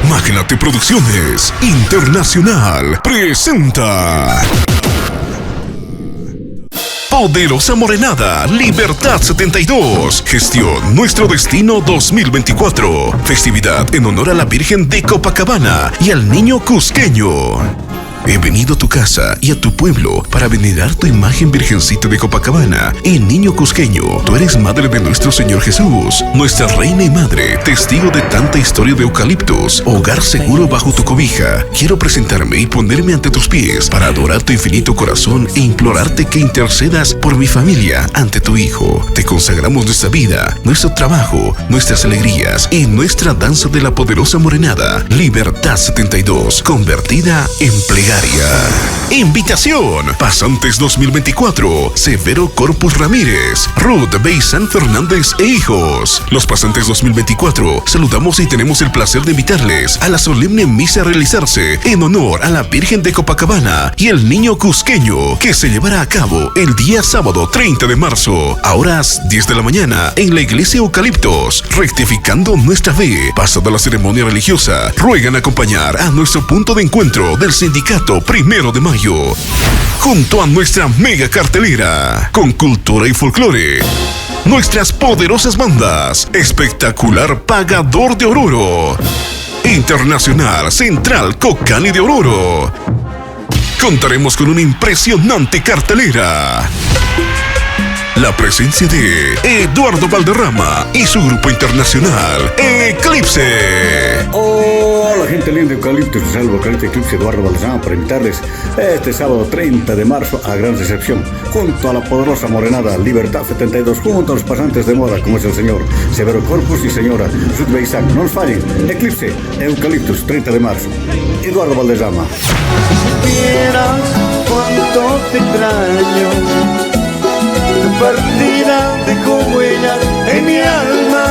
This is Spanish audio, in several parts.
Magnate Producciones Internacional presenta Poderosa Morenada Libertad 72. Gestión Nuestro Destino 2024. Festividad en honor a la Virgen de Copacabana y al Niño Cusqueño. He venido a tu casa y a tu pueblo para venerar tu imagen Virgencita de Copacabana y Niño Cusqueño. Tú eres madre de nuestro Señor Jesús, nuestra reina y madre, testigo de tanta historia de eucaliptos, hogar seguro bajo tu cobija. Quiero presentarme y ponerme ante tus pies para adorar tu infinito corazón e implorarte que intercedas por mi familia ante tu Hijo. Te consagramos nuestra vida, nuestro trabajo, nuestras alegrías y nuestra danza de la poderosa morenada Libertad 72, convertida en plegaria. Invitación: Pasantes 2024, Severo Corpus Ramírez, Ruth Beisán Fernández e hijos. Los Pasantes 2024 saludamos y tenemos el placer de invitarles a la solemne misa a realizarse en honor a la Virgen de Copacabana y el Niño Cusqueño, que se llevará a cabo el día sábado 30 de marzo, a horas 10 de la mañana, en la iglesia Eucaliptos, rectificando nuestra fe. Pasada la ceremonia religiosa, ruegan acompañar a nuestro punto de encuentro del sindicato 1 de mayo, junto a nuestra mega cartelera, con cultura y folclore, nuestras poderosas bandas, espectacular Pagador de Oruro, Internacional Central Cocali de Oruro. Contaremos con una impresionante cartelera. La presencia de Eduardo Valderrama y su grupo internacional Eclipse. Hola gente linda de Eucaliptus, les salvo vocalista Eclipse Eduardo Valderrama para invitarles este sábado 30 de marzo a gran recepción junto a la poderosa morenada Libertad 72, junto a los pasantes de moda como es el señor Severo Corpus y señora Ruth Beisán. No nos fallen, Eclipse Eucaliptus 30 de marzo. Eduardo Valderrama. Si supieras cuánto te extraño, tu partida dejó huellas en mi alma.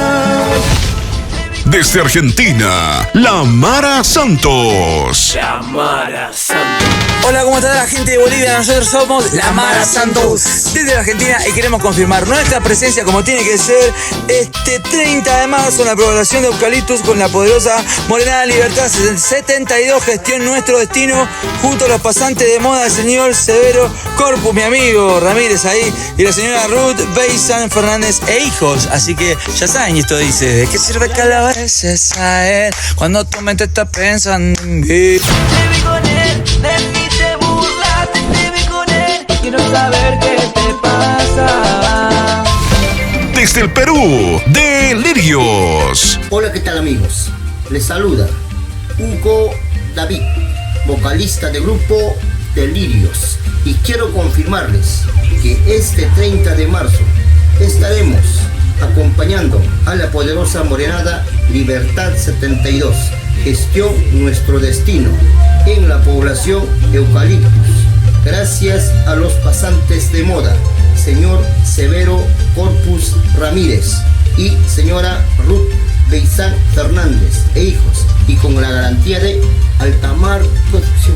Desde Argentina, La Mara Santos. La Mara Santos. Hola, ¿cómo está la gente de Bolivia? Nosotros somos La Mara Santos desde la Argentina y queremos confirmar nuestra presencia como tiene que ser este 30 de marzo en la programación de Eucaliptus con la poderosa Morenada Libertad 72, gestión Nuestro Destino, junto a los pasantes de moda, el señor Severo Corpus, mi amigo Ramírez ahí, y la señora Ruth Beisán Fernández e hijos. Así que ya saben, esto dice: ¿de qué sirve que la beses a él cuando tu mente está pensando en mí? Te vi con él, de mí te burlaste, te vi con él, quiero saber qué te pasa. Desde el Perú, Delirios. Hola, ¿qué tal amigos? Les saluda Hugo David, vocalista del grupo Delirios, y quiero confirmarles que este 30 de marzo estaremos acompañando a la poderosa morenada Libertad 72, gestión Nuestro Destino, en la población Eucaliptus, gracias a los pasantes de moda, señor Severo Corpus Ramírez y señora Ruth Beisán Fernández e hijos, y con la garantía de Altamar Producción.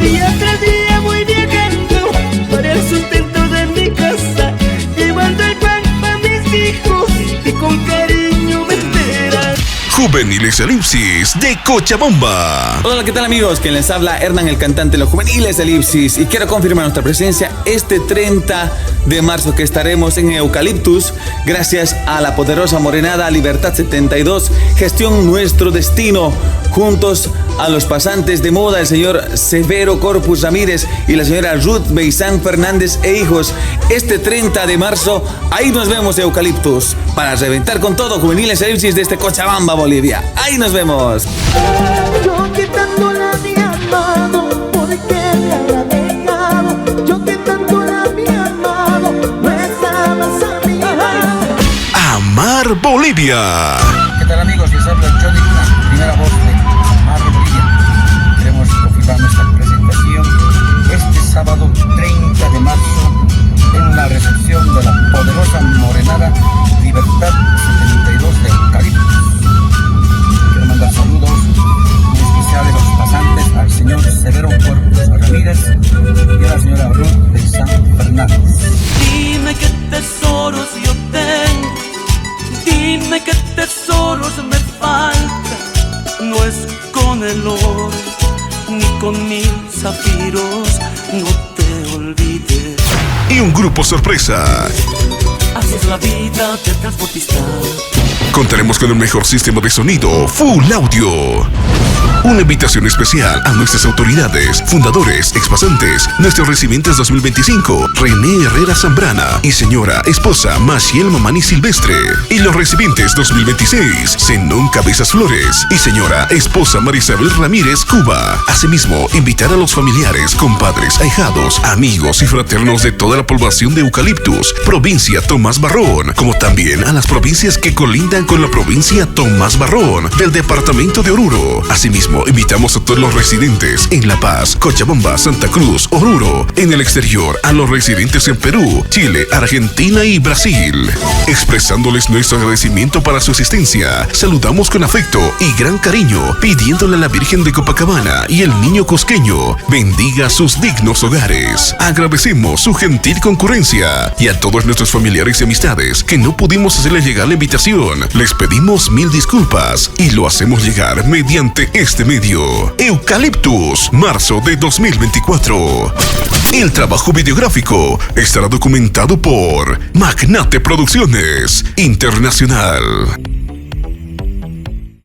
Día tras día voy viajando para el sustento de mi casa, llevando el pan para mis hijos y con cariño me esperan. Juveniles Elipsis de Cochabamba. Hola, ¿qué tal amigos? Quien les habla, Hernán, el cantante de los Juveniles Elipsis, y quiero confirmar nuestra presencia este 30 de marzo que estaremos en Eucaliptus gracias a la poderosa morenada Libertad 72, gestión Nuestro Destino, juntos a los pasantes de moda, el señor Severo Corpus Ramírez y la señora Ruth Beisán Fernández e hijos. Este 30 de marzo, ahí nos vemos Eucaliptus para reventar con todo. Juveniles Elipsis desde Cochabamba, Bolivia. Ahí nos vemos. Yo que tanto la había amado, ¿por qué me había dejado? Yo que tanto la había amado, no estabas a mi lado. Amar Bolivia. ¿Qué tal amigos? Les habla Johnny Luna, primera voz de Amar Bolivia. Queremos confirmar nuestra presentación este sábado 30 de marzo en la recepción de la poderosa morenada Libertad 72 de Eucaliptus. Quiero mandar saludos muy especiales a los pasantes, al señor Severo Corpus Ramírez y a la señora Ruth Beisán Fernández. Dime qué tesoros yo tengo, dime qué tesoros me faltan. el oro ni con 1000 zafiros, no te olvides. Y un grupo sorpresa. Así es la vida del transportista. Contaremos con el mejor sistema de sonido Full Audio. Una invitación especial a nuestras autoridades, fundadores, expasantes, nuestros residentes 2025, René Herrera Zambrana y señora esposa Maciel Mamani Silvestre. Y los residentes 2026, Zenón Cabezas Flores y señora esposa Marisabel Ramírez Cuba. Asimismo, invitar a los familiares, compadres, ahijados, amigos y fraternos de toda la población de Eucaliptus, provincia Tomás Barrón, como también a las provincias que colindan con la provincia Tomás Barrón del departamento de Oruro. Asimismo, invitamos a todos los residentes en La Paz, Cochabamba, Santa Cruz, Oruro, en el exterior, a los residentes en Perú, Chile, Argentina y Brasil. Expresándoles nuestro agradecimiento para su asistencia, saludamos con afecto y gran cariño, pidiéndole a la Virgen de Copacabana y el Niño Cusqueño bendiga sus dignos hogares. Agradecemos su gentil concurrencia y a todos nuestros familiares y amistades que no pudimos hacerles llegar la invitación. Les pedimos 1000 disculpas y lo hacemos llegar mediante este medio. Eucaliptus, marzo de 2024. El trabajo videográfico estará documentado por Magnate Producciones Internacional.